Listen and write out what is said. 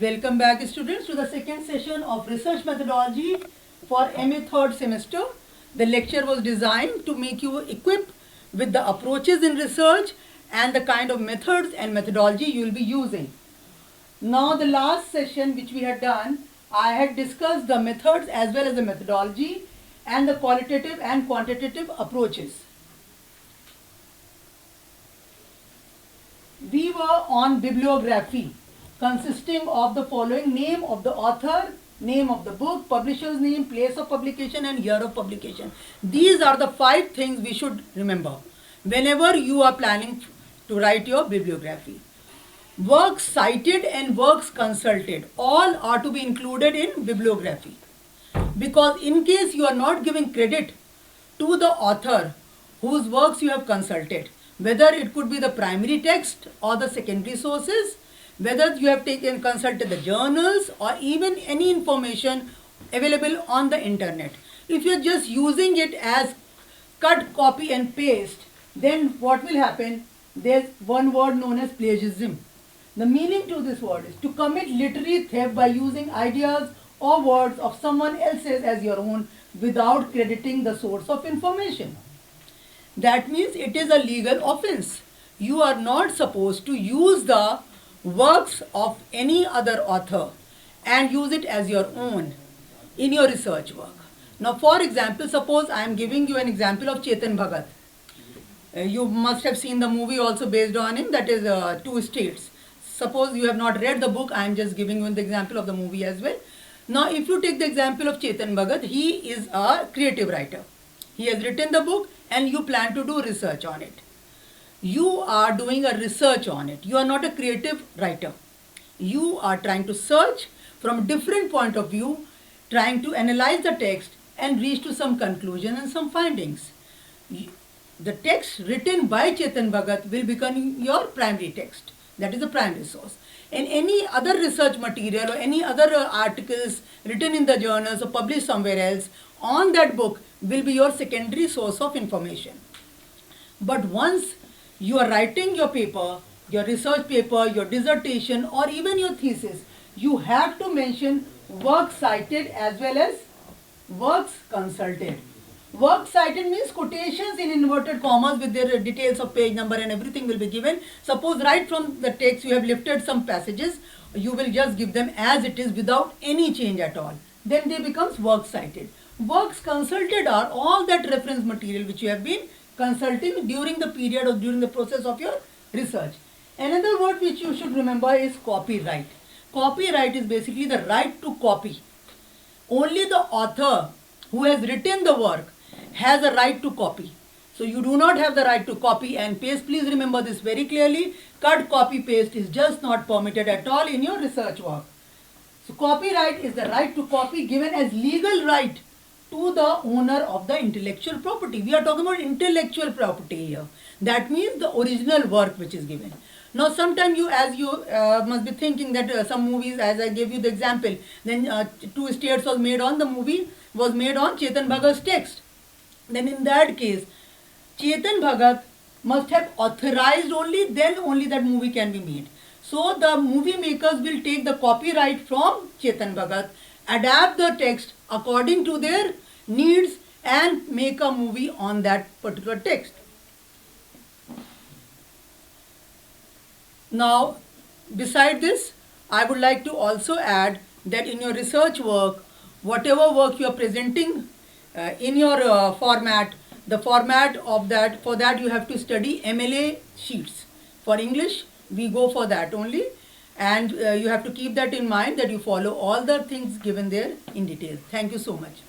Welcome back students to the second session of research methodology for MA third semester. The lecture was designed to make you equipped with the approaches in research and the kind of methods and methodology you will be using. Now the last session which we had done, I had discussed the methods as well as the methodology and the qualitative and quantitative approaches. We were on bibliography, consisting of the following: name of the author, name of the book, publisher's name, place of publication and year of publication. These are the 5 things we should remember whenever you are planning to write your bibliography. Works cited and works consulted, all are to be included in bibliography, because in case you are not giving credit to the author whose works you have consulted, whether it could be the primary text or the secondary sources, whether you have consulted the journals or even any information available on the internet. If you are just using it as cut, copy and paste, then what will happen? There's one word known as plagiarism. The meaning to this word is to commit literary theft by using ideas or words of someone else's as your own without crediting the source of information. That means it is a legal offense. You are not supposed to use the works of any other author and use it as your own in your research work. Now, for example, suppose I am giving you an example of Chetan Bhagat. You must have seen the movie also based on him, that is Two States. Suppose you have not read the book, I am just giving you the example of the movie as well. Now, if you take the example of Chetan Bhagat, he is a creative writer. He has written the book and you plan to do research on it. You are doing a research on it. You are not a creative writer. You are trying to search from a different point of view, trying to analyze the text and reach to some conclusion and some findings. The text written by Chetan Bhagat will become your primary text. That is the primary source. And any other research material or any other articles written in the journals or published somewhere else on that book will be your secondary source of information. But once you are writing your paper, your research paper, your dissertation or even your thesis, you have to mention works cited as well as works consulted. Works cited means quotations in inverted commas with their details of page number and everything will be given. Suppose right from the text you have lifted some passages, you will just give them as it is without any change at all. Then they becomes works cited. Works consulted are all that reference material which you have been consulting during the period or during the process of your research. Another word which you should remember is copyright. Copyright is basically the right to copy. Only the author who has written the work has a right to copy. So you do not have the right to copy and paste. Please remember this very clearly. Cut, copy, paste is just not permitted at all in your research work. So copyright is the right to copy given as legal right to the owner of the intellectual property. We are talking about intellectual property here. That means the original work which is given. Now, sometimes you must be thinking that some movies, as I gave you the example, then Two States was made on, the movie was made on Chetan Bhagat's text. Then in that case, Chetan Bhagat must have authorized only, then only that movie can be made. So the movie makers will take the copyright from Chetan Bhagat, adapt the text according to their needs and make a movie on that particular text. Now, beside this, I would like to also add that in your research work, whatever work you are presenting in your format, the format of that, for that you have to study MLA sheets. For English, we go for that only, and you have to keep that in mind that you follow all the things given there in detail. Thank you so much.